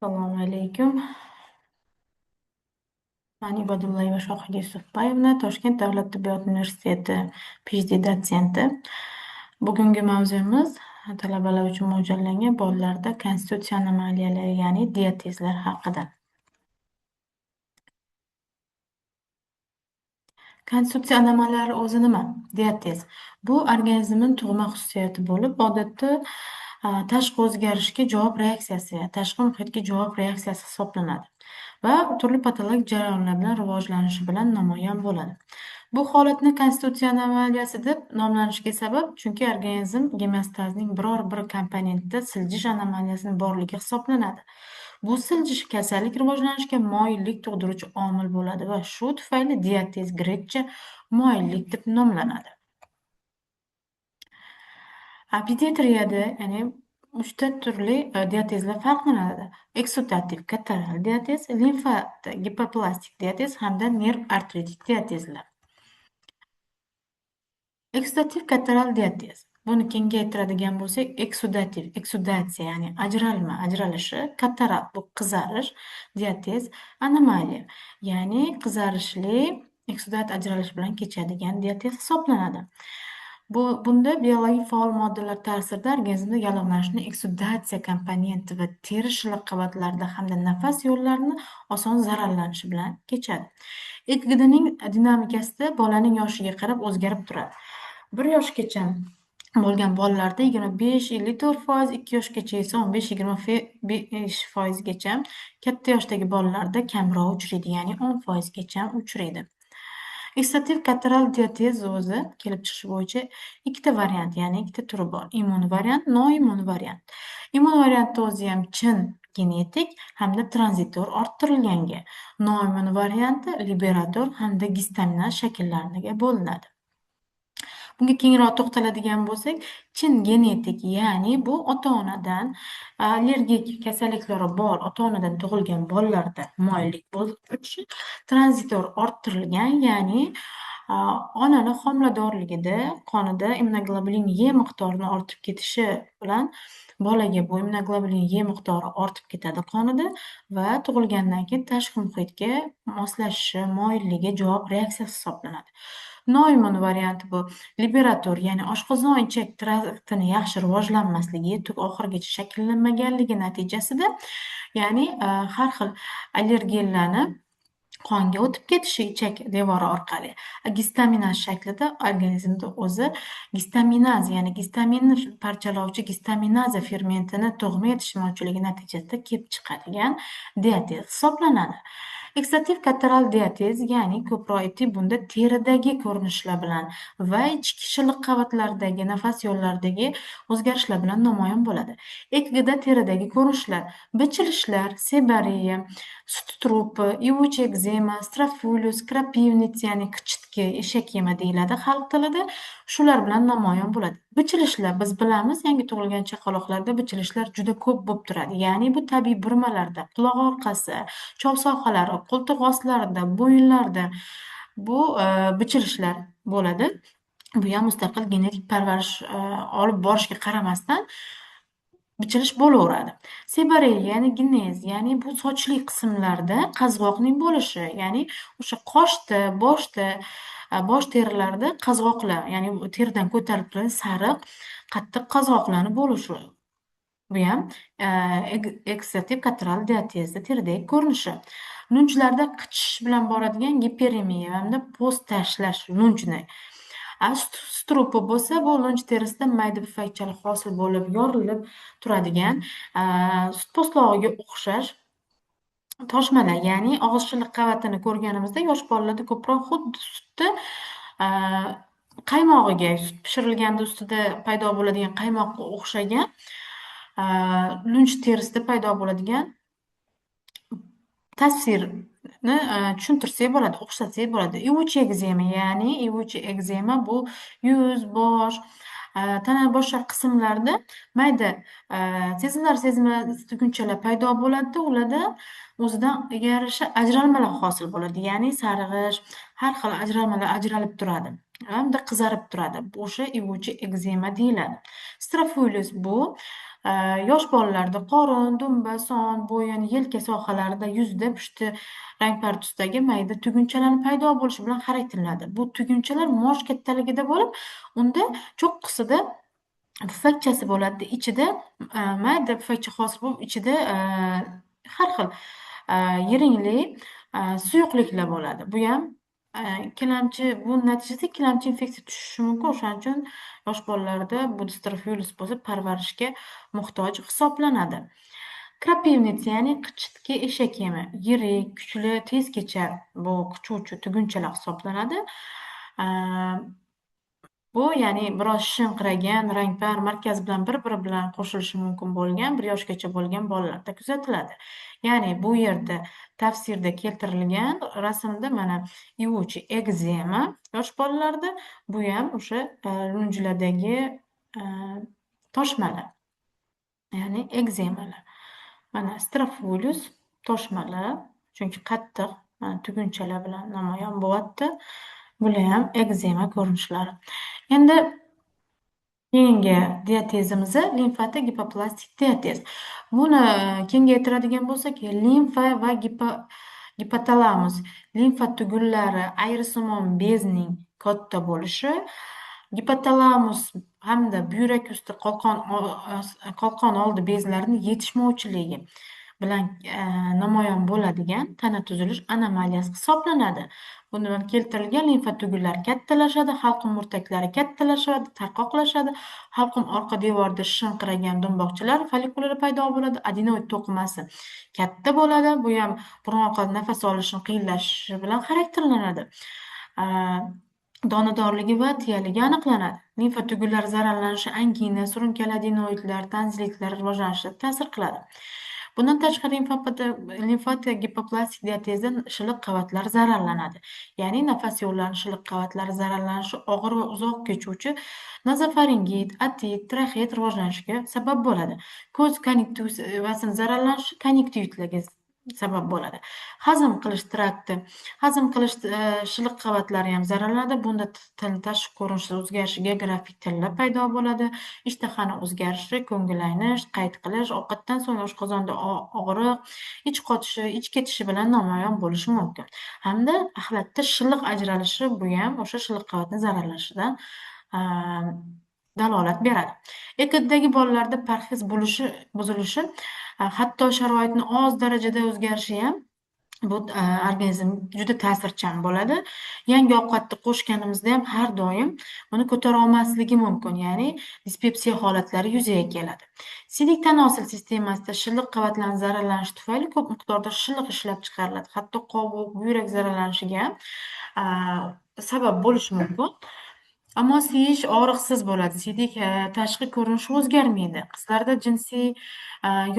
Assalomu alaykum. Men Ibodullayeva Shohida Yusufbayevna, Toshkent davlat tibbiyot universiteti PhD dotsenti. Bugungi mavzuimiz talabalar uchun mo'ljallangan bolalarda konstitutsiya anomaliyalari, ya'ni diatezlar haqida. Konstitutsiya anomaliyalari o'zi nima? Diatez. Bu organizmning tug'ma xususiyati bo'lib, odatda tashqi o'zgarishga javob reaksiyasi, tashqi muhitga javob reaksiyasi hisoblanadi va turli patologik jarayonlar bilan rivojlanishi bilan namoyon bo'ladi. Bu holatni konstitutsiya anomaliyasi deb nomlanishiga sabab, chunki organizm gemostazning biror bir komponentida siljish anomaliyasining borligi hisoblanadi. Bu siljish kasallik rivojlanishiga moyillik tug'diruvchi omil bo'ladi va shu tufayli diatez grekcha moyillik deb nomlanadi. Pediatriyada, ya'ni uchta turli diatezlar farqlanadi. Eksudativ kataral diatez, limfa giperplastik diatez hamda nerv artritik diatezlar. Eksudativ kataral diatez. Buni kengaytiradigan bo'lsak, eksudatsiya, ya'ni ajralma, ajralishi, kataral bu qizarish, diatez anomaliya, ya'ni qizarishli eksudat ajralish bilan kechadigan diatez hisoblanadi. Bunda biologik faol moddalar ta'sirida organizmda yallig'lanishni eksudatsiya komponenti va teri shilliq qavatlarida hamda nafas yo'llarini oson zararlanishi bilan kechadi. Ekgidning dinamikasida bolaning yoshiga qarab o'zgarib turadi. 1 yoshgacha bo'lgan bolalarda 25-54%, 2 yoshgacha esa 15-25%gacha, katta yoshdagi bolalarda kamroq uchraydi, ya'ni 10%gacha uchraydi. Eksudativ kataral diatez o'zi kelib chiqishi bo'yicha ikkita variant, ya'ni ikkita turi bor. Immun variant, noimmun variant. Immun variantda o'zi ham chin genetik hamda tranzitor orttirilganga, noimmun varianti liberator hamda gistaminaz shakllariga bo'linadi. Bunga kengroq to'xtaladigan bo'lsak, chin genetik, ya'ni bu ota-onadan allergik kasalliklari bor ota-onadan tug'ilgan bolalarda moyillik bo'lib o'tishi, tranzitor orttirilgan, ya'ni onani homiladorligida qonida immunoglobulin E miqdorini ortib ketishi bilan bolaga bu immunoglobulin E miqdori ortib ketadi qonida va tug'ilgandan keyin tashqi muhitga moslashishi, moyilligi javob reaksiyasi hisoblanadi. Noimmun varianti bu liberator, ya'ni oshqozon ichak traktini yaxshi rivojlanmasligi, tug oxirigacha shakllanmaganligi natijasida, ya'ni har xil allergenlarni qonga o'tib ketishi ichak devori orqali gistaminaz shaklida organizmda o'zi gistaminaz, ya'ni gistaminni parchalovchi gistaminaza fermentini tug'ma yetishmovchiligi natijasida kelib chiqadigan diatez hisoblanadi. Eksudativ kataral diatez, ya'ni ko'proq aytdik, bunda teridagi ko'rinishlar bilan va ichki shilliq qavatlaridagi, nafas yo'llaridagi o'zgarishlar bilan namoyon bo'ladi. Ekgida teridagi ko'rinishlar: bichilishlar, sebariya, sut trupi, ivuch ekzema, strafulus, krapivnits, ya'ni qichitki, eshak yema deyiladi xalq tilida, shular bilan namoyon bo'ladi. Bichilishlar, biz bilamiz, yangi tug'ilgan chaqaloqlarda bichilishlar juda ko'p bo'lib turadi. Ya'ni bu tabiiy burmalarda, quloq orqasi, chov sohalari, qo'ltiq ostlarida, bo'yinlarda bu bichilishlar bo'ladi. Bu ham mustaqil genetik parvarish olib borishga qaramasdan bichilish bo'laveradi. Sebariya, ya'ni genez, ya'ni bu sochli qismlarda qazg'oqning bo'lishi, ya'ni o'sha qoshda, boshda, bosh terilarida qazg'oqlar, ya'ni teridan ko'tarilib turgan sariq, qattiq qazg'oqlarni bo'lishi. Bu ham eksudativ kataral diatezda teridagi ko'rinishi. Lunjlarda qichish bilan boradigan giperemiya hamda po'st tashlash lunjni. Strupi bo'lsa, bu lunj terisida mayda pufakchalar hosil bo'lib, yorilib turadigan, sut po'stlog'iga o'xshash toshmalar, ya'ni og'iz shilliq qavatini ko'rganimizda yosh bolalarda ko'proq xuddi sutni qaymog'iga, sut pishirilganda ustida paydo bo'ladigan qaymoqqa o'xshagan lunj terisida paydo bo'ladigan tasvirni tushuntirsak bo'ladi, o'xshatsak bo'ladi. Ivuch ekzema, ya'ni ivuch ekzema bu yuz, bosh, tana boshqa qismlarida mayda sezilar-sezmas tugunchalar paydo bo'ladi-da, ularda o'zidan yarasha ajralmalar hosil bo'ladi. Ya'ni sarg'ish, har xil ajralmalar ajralib turadi. hamda qizarib turadi. O'sha ivuvchi ekzema deyiladi. Strophilus bu yosh bolalarda qorin, dumba, son, bo'yin, yelka sohalarida yuzda pushti rangpar tusdagi mayda tugunchalar paydo bo'lishi bilan xarakterlanadi. Bu tugunchalar mosh kattaligida bo'lib, unda cho'qqisida pufakchasi bo'ladi. Ichida mayda pufakcha hosil bo'lib, ichida har xil yiringli suyuqliklar bo'ladi. Buyam bu natijada ikkilamchi infeksiya tushishi mumkin. O'shaning uchun yosh bolalarda bu distrophilus bo'lsa parvarishga muhtoj hisoblanadi. Krapivnits, ya'ni qichitki eshak yemi. Yirik, kuchli, tez kechar bu qichuvchi tugunchalar hisoblanadi. Bu ya'ni biroz shishinqiragan, rangpar, markaz bilan bir-biri bilan qo'shilishi mumkin bo'lgan 1 yoshgacha bo'lgan bolalarda kuzatiladi. Ya'ni bu yerda tafsirda keltirilgan rasmda mana ivuvchi ekzema yosh bolalarda, bu ham o'sha lunjladagi toshmalar, ya'ni ekzemalar. Mana strophilus toshmalar, chunki qattiq tugunchalar bilan namoyon bo'lyapti. Bular ham ekzema ko'rinishlari. Endi keyingi diatezimiz limfatik gipoplastik diatez. Buni kengaytiradigan bo'lsak, limfa va gipotalamus, limfa tugullari ayrisimon bezning katta bo'lishi, gipotalamus hamda buyrak usti qalqon oldi bezlarini yetishmovchiligi bilan namoyon bo'ladigan tana tuzilish anomaliyasi hisoblanadi. Buni bilan keltirilgan limfa tugullari kattalashadi, halqum murtaklari kattalashadi, tarqoqlashadi, halqum orqa devorida shishinqiragan dumboqchalar follikullar paydo bo'ladi, adenoid to'qimasi katta bo'ladi. Bu ham burun orqali nafas olishni qiyinlashishi bilan xarakterlanadi. Donadorligi va tiyaligi aniqlanadi. Limfa tugullari zararlanishi angina, surunkali adenoidlar, tanzilitlar rivojlanishiga ta'sir qiladi. Bundan tashqari limfatik gipoplastik diatezda shilliq qavatlar zararlanadi. Ya'ni nafas yo'llari shilliq qavatlari zararlanishi og'ir va uzoq kechuvchi nazofaringit, otit, traxeat rivojlanishiga sabab bo'ladi. Ko'z konjektivasini zararlanishi konjektivitlarga sabab bo'ladi. Hazm qilish trakti, shilliq qavatlari ham zararlanadi. Bunda til tashqi ko'rinishida o'zgarish, geografik tillar paydo bo'ladi. Ishtahani o'zgarishi, ko'ngil aynish, qayt qilish, ovqatdan so'ng oshqozonda og'riq, ich qotishi, ich ketishi bilan namoyon bo'lishi mumkin. Hamda axlatda shilliq ajralishi, bu ham o'sha shilliq qavatni zararlanishidan dalolat beradi. Ekdagi bolalarda parhez buzilishi, hatto sharoitni oz darajada o'zgarishi ham bu organizm juda ta'sirchan bo'ladi. Yangi ovqatni qo'shganimizda ham har doim buni ko'tara olmasligi mumkin, ya'ni dispepsiya holatlari yuzaga keladi. Siydik tanosil sistemasida shilliq qavatlarning zararlanishi tufayli ko'p miqdorda shilliq ishlab chiqariladi. Hatto qovuq, buyrak zararlanishiga ham sabab bo'lishi mumkin. Ammo siyish og'riqsiz bo'ladi. Siydik tashqi ko'rinishi o'zgarmaydi. Qizlarda jinsiy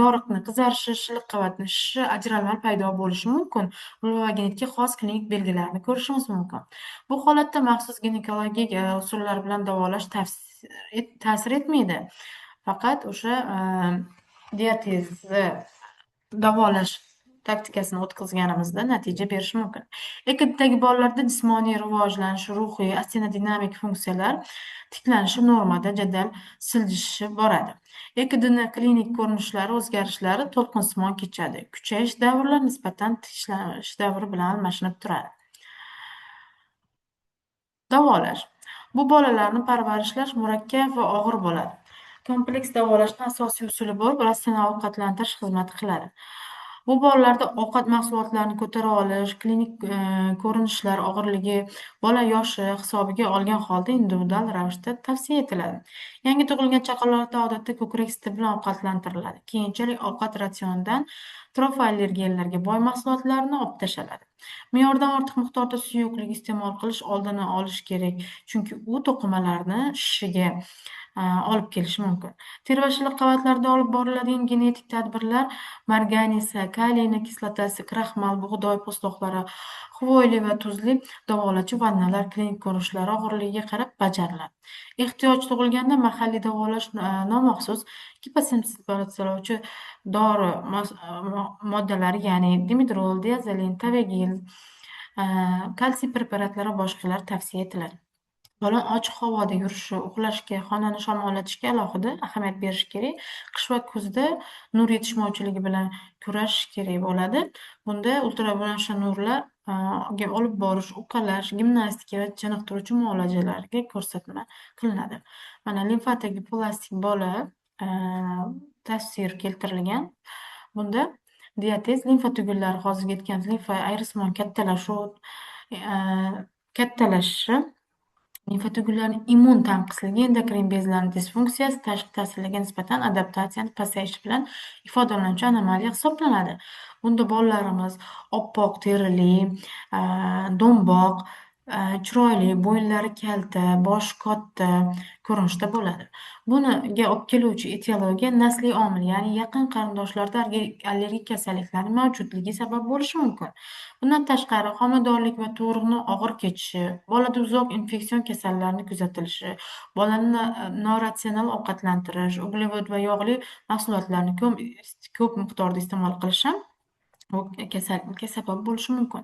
yoriqni qizarishi, shilliq qavatni shishishi, ajralma paydo bo'lishi mumkin. Vulvogenitga xos klinik belgilarni ko'rishimiz mumkin. Bu holatda maxsus ginekologik usullar bilan davolash ta'sir etmaydi. Faqat o'sha diatezni davolash taktikasini o'tkazganimizda natija berishi mumkin. Ekdagi bolalarda jismoniy rivojlanish, ruhiy, astena-dinamik funksiyalar tiklanishi normada jadal siljishi boradi. Ekdni klinik ko'rinishlari o'zgarishlari to'lqinsimon kechadi. Kuchayish davrlari nisbatan tinchlanish davri bilan almashinib turadi. Davolash. Bu bolalarni parvarishlash murakkab va og'ir bo'ladi. Kompleks davolashning asosiy usuli bo'lib, ratsional ovqatlantirish xizmat qiladi. Bu bolalarda ovqat mahsulotlarini ko'tara olish, klinik ko'rinishlar og'irligi bola yoshi hisobiga olgan holda individual ravishda tavsiya etiladi. Yangi tug'ilgan chaqaloqlar odatda ko'krak suti bilan ovqatlantiriladi. Keyinchalik ovqat ratsionidan trofoallergenlarga boy mahsulotlarni olib tashladi. Me'yordan ortiq miqdorda suyuqlik iste'mol qilish oldini olish kerak, chunki u to'qimalarni shishiga olib kelishi mumkin. Teri va shilliq qavatlarda olib boriladigan genetik tadbirlar marganisa, kaliy kislotasi, kraxmal, bug'doy po'stloqlari, hvoyli va tuzli davolachi vannalar klinik ko'rinishlari og'irligiga qarab bajariladi. Ehtiyoj tug'ilganda mahalliy davolash nomaxsus giposensibilizatsiyalovchi dori moddalari, ya'ni dimidrol, diazolin, tavegil, kalsiy preparatlari va boshqalar tavsiya etiladi. Bola ochiq havoda yurishi, uxlashga, xonani shamollatishga alohida ahamiyat berish kerak. Qish va kuzda nur yetishmovchiligi bilan kurashish kerak bo'ladi. Bunda ultraviolet nurlar ga olib borish, uqalash, gimnastika va chiniqtiruvchi muolajalarga ko'rsatma qilinadi. Mana limfadagi plastik bola a, tasvir keltirilgan. Bunda diatez limfa tugallari hozirgi aytgan limfa ayrismon kattalashishi limfa tugularining immun tanqisligi, endokrin bezlarining disfunksiyasi, tashqi ta'sirlarga nisbatan adaptatsiyani pasayishi bilan ifodalanuvchi anomaliya hisoblanadi. Bunda bolalarimiz oppoq terili, do'mboq, chiroyli, bo'ynlari kalta, boshi katta ko'rinishda bo'ladi. Buniga olib keluvchi etiologiya nasliy omil, ya'ni yaqin qarindoshlarda allergik kasalliklarning mavjudligi sabab bo'lishi mumkin. Bundan tashqari, homiladorlik va tug'ruqni og'ir kechishi, bolada uzoq infeksion kasallarni kuzatilishi, bolani noratsional ovqatlantirish, uglevod va yog'li mahsulotlarni ko'p miqdorda iste'mol qilish ham bu kasallikka sabab bo'lishi mumkin.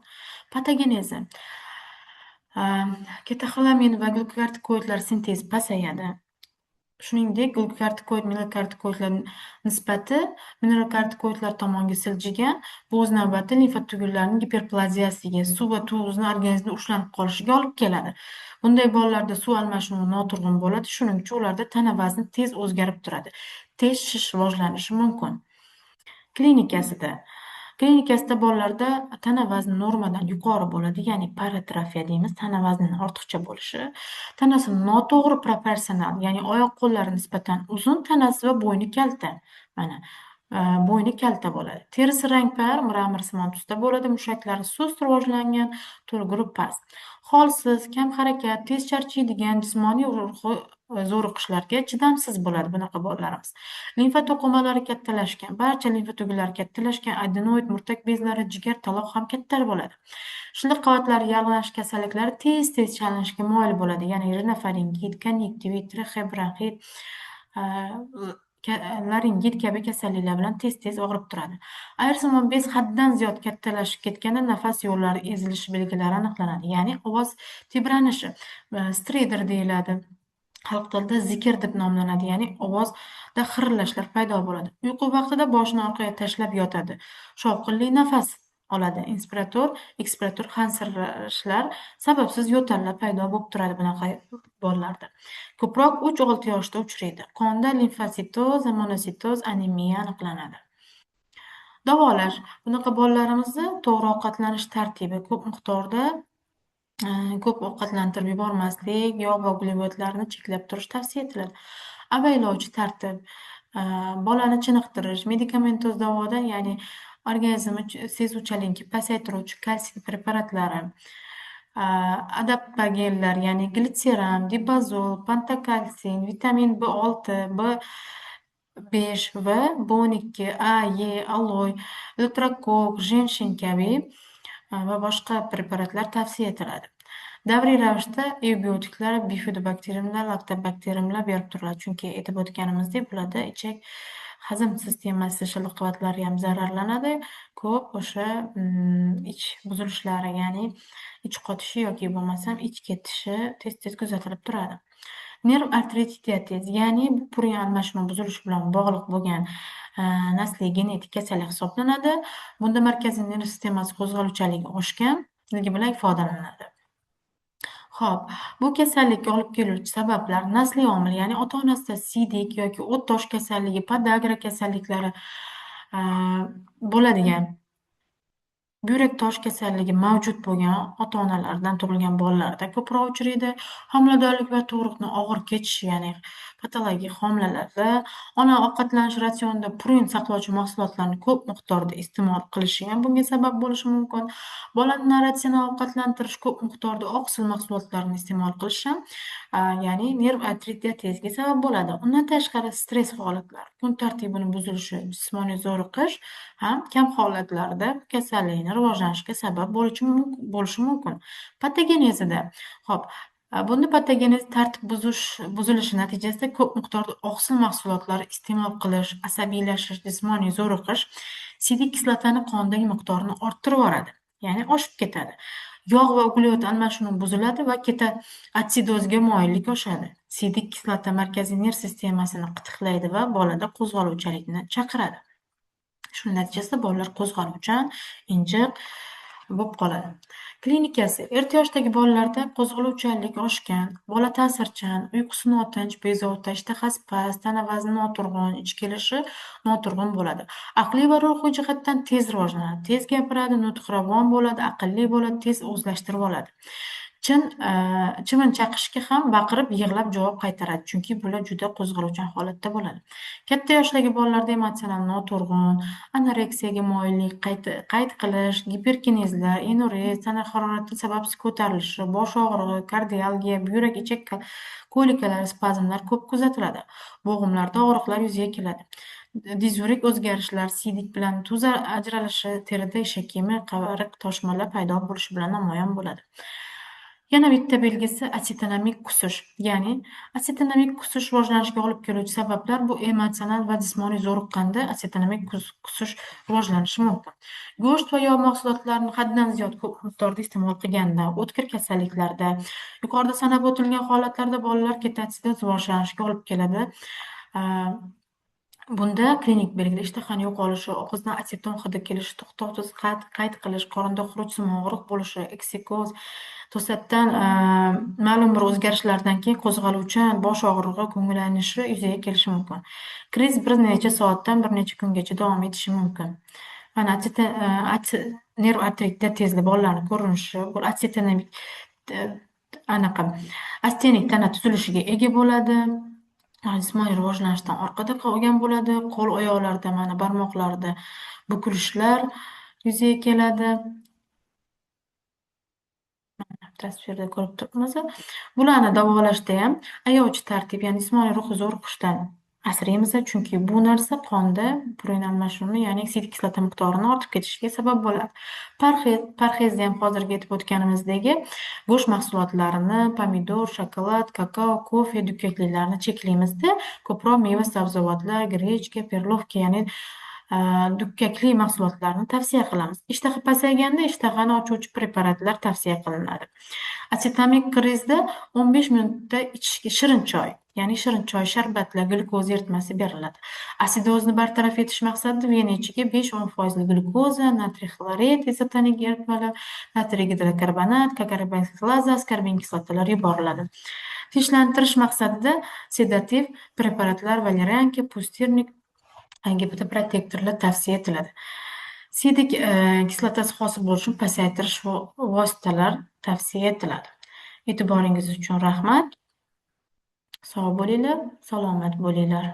Patogenezi. Ketoxolamin va glyukokortikoidlar sintezi pasayadi. Shuningdek, glyukokortikoid, mineralokortikoidlar nisbati mineralokortikoidlar tomonga siljigan. Bu o'z navbatida limfa tugularining giperplaziyasiga, suv va tuzni organizmda ushlanib qolishiga olib keladi. Bunday bolalarda suv almashinuvi noturg'un bo'ladi, shuning uchun ularda tana vazni tez o'zgarib turadi. Tez shish rivojlanishi mumkin. Klinikasida bolalarda tana vazni normadan yuqori bo'ladi, ya'ni paratrofiya deymiz, tana vaznining ortiqcha bo'lishi, tanasi noto'g'ri proporsional, ya'ni oyoq-qo'llari nisbatan uzun, tanasi va bo'yni kalta. Mana, bo'yni kalta bo'ladi. Terisi rangpar, mramorsimon tusda bo'ladi, mushaklari sust rivojlangan, to'lguri past. Holsiz, kam harakat, tez charchaydigan, jismoniy zo'riqishlarga chidamsiz bo'ladi bunaqa bolalarimiz. Limfa to'qimalari kattalashgan, barcha limfa tugulari kattalashgan, adenoid murtak bezlari, jigar, taloq ham katta bo'ladi. Shilliq qavatlari yallig'lanish kasalliklari tez-tez chalinishga moyil bo'ladi, ya'ni rinofaringit, konjektivit, trexobronxit, laringit kabi kasalliklar bilan tez-tez og'rib turadi. Ayrimsimon bez haddan ziyod kattalashib ketganda nafas yo'llari ezilishi belgilari aniqlanadi, ya'ni ovoz tebranishi, stridor deyiladi. Xalq tilida zikr deb nomlanadi, ya'ni ovozda xirillashlar paydo bo'ladi. Uyqu vaqtida boshini orqaga tashlab yotadi. Shovqinli nafas oladi. Inspirator, ekspirator hansirashlar, sababsiz yo'tallar paydo bo'lib turadi bunaqa bolalarda. Ko'proq 3-6 yoshda uchraydi. Qonda limfositoz, monositoz, anemiya aniqlanadi. Davolash. Bunaqa bolalarimizni to'g'ri ovqatlanish tartibi, ko'p ovqatlantirib yubormaslik, yog' va uglevodlarni cheklab turish tavsiya etiladi. Avaylovchi tartib, bolani chiniqtirish, medikamentoz davodan, ya'ni organizmni sezuvchanlikni pasaytiruvchi kalsiy preparatlari, adaptogenlar, ya'ni glitseram, dibazol, pantokalsin, vitamin B6, B5 va B12, A, E, aloy, ultrakok, jenshin kabi va boshqa preparatlar tavsiya etiladi. Davriy ravishda eubiotiklar, bifidobakteriumlar, laktobakteriumlar berib turiladi. Chunki aytib o'tganimizdek, bularda ichak hazm sistemasi shilliq qavatlari ham zararlanadi. Ko'p o'sha ich buzilishlari, ya'ni ich qotishi yoki bo'lmasam ich ketishi tez-tez kuzatilib turadi. Nerv artrit diatez, ya'ni bu purin almashinuv buzilishi bilan bog'liq bo'lgan nasliy genetik kasallik hisoblanadi. Bunda markaziy nerv sistemasi qo'zg'aluvchanligi oshganligi bilan ifodalanadi. Xo'p, bu kasallikka olib keluvchi sabablar nasliy omil, ya'ni ota-onasida siydik yoki o't tosh kasalligi, podagra kasalliklari bo'ladigan, buyrak tosh kasalligi mavjud bo'lgan ota-onalardan tug'ilgan bolalarda ko'proq uchraydi. Homiladorlik va tug'ruqni og'ir kechishi, ya'ni patologik homilalarda ona ovqatlanish ratsionida purin saqlovchi mahsulotlarni ko'p miqdorda iste'mol qilishi ham bunga sabab bo'lishi mumkin. Bolani noratsional ovqatlantirish, ko'p miqdorda oqsil mahsulotlarni iste'mol qilish ham, ya'ni nerv artrit diateziga sabab bo'ladi. Undan tashqari stress holatlari, kun tartibini buzilishi, jismoniy zo'riqish ham kam holatlarda kasallikni rivojlanishiga sabab bo'lishi mumkin. Patogenezida. Xo'p, bunda patogenez tartib buzilishi natijasida ko'p miqdorda oqsil mahsulotlari iste'mol qilish, asabiylashish, jismoniy zo'riqish siydik kislotani qondagi miqdorini orttirib yuboradi, ya'ni oshib ketadi. Yog' va uglevod almashinuvi buziladi va ketoatsidozga moyillik oshadi. Sidik kislota markaziy nerv sistemasini qitiqlaydi va bolada qo'zg'aluvchanlikni chaqiradi. Shuning natijasida bolalar qo'zg'aluvchan, injiq bo'lib qoladi. Klinikasi: erta yoshdagi bolalarda qo'zg'aluvchanlik oshgan, bola ta'sirchan, uyqusi notinch, bezovta, ishtahasi past, tana vazni noturg'un, ichki kelishi noturg'un bo'ladi. Aqliy va ruhiy jihatdan tez rivojlanadi, tez gapiradi, nutqravon bo'ladi, aqlli bo'ladi, tez o'zlashtirib oladi. Chivin chaqishga ham baqirib, yig'lab javob qaytaradi, chunki bular juda qo'zg'aluvchan holatda bo'ladi. Katta yoshdagi bolalarda emotsional noturg'un, anoreksiyaga moyillik, qayt qilish, giperkinezlar, enurez, tana harorati sababsiz ko'tarilishi, bosh og'rig'i, kardialgiya, buyrak ichak kolikalari, spazmlar ko'p kuzatiladi. Bo'g'imlarda og'riqlar yuzaga keladi. Dizurik o'zgarishlar, siydik bilan tuz ajralishi, terida ishak kemi, qariq toshmalar paydo bo'lishi bilan namoyon bo'ladi. Yana bitta belgisi asetonamik kusish. Ya'ni asetonamik kusish rivojlanishiga olib keluvchi sabablar bu emotsional va jismoniy zo'riqqanda asetonamik kusish rivojlanishi mumkin. Go'sht va yog' mahsulotlarini haddan ziyod ko'p miqdorda iste'mol qilganda, o'tkir kasalliklarda, yuqorida sanab o'tilgan holatlarda bolalar ketoatsidoz rivojlanishiga olib keladi. Bunda klinik belgilar ishtahani yo'qolishi, og'izdan aseton hidi kelishi, to'xtovsiz qayt qilish, qorinda xurujsimon og'riq bo'lishi, eksekoz, to'satdan ma'lum bir o'zgarishlardan keyin qo'zg'aluvchan bosh og'rig'i, ko'nglanishi yuzaga kelishi mumkin. Kriz bir necha soatdan bir necha kungacha davom etishi mumkin. Mana nerv arteritida tezli bolalarning ko'rinishi, bu asetonamik anaqa astenik tana tuzilishiga ega bo'ladi. Jismoniy rivojlanishdan orqada qolgan bo'ladi. Qo'l-oyoqlarda, mana barmoqlarda bukilishlar yuzaga keladi. Tasvirda ko'rib turibmiz. Bularni davolashda ham ayovchi tartib, ya'ni jismoniy ruhiy zo'riqishdan asraymiz, chunki bu narsa qonda purin almashinuvini, ya'ni sidik kislota miqdorini ortib ketishiga sabab bo'ladi. Parhezda ham hozirgi aytib o'tganimizdagi go'sht mahsulotlarini, pomidor, shokolad, kakao, kofe, dukkaklilarni cheklaymizda, ko'proq meva sabzavotlar, grechka, perlovka, ya'ni dukkakli mahsulotlarni tavsiya qilamiz. Ishtaha pasayganda ishtahani ochuvchi preparatlar tavsiya qilinadi. Asetamik krizda 15 minutda ichishga shirin choy, ya'ni shirin choy sharbatlar glyukoza eritmasi beriladi. Asidozni bartaraf etish maqsadida vena ichiga 5-10% glyukoza, natriy xlorid, izotonik eritmalar, natriy gidrokarbonat, kakarboksilaza, askorbin kislotalar yuboriladi. Tinchlantirish maqsadida sedativ preparatlar valerianka, pustirnik, gipoprotektorlar tavsiya etiladi. Sidik kislotasi hosil bo'lishini pasaytirish vositalar tavsiya etiladi. E'tiboringiz uchun rahmat. Sog' bo'linglar, salomat bo'linglar.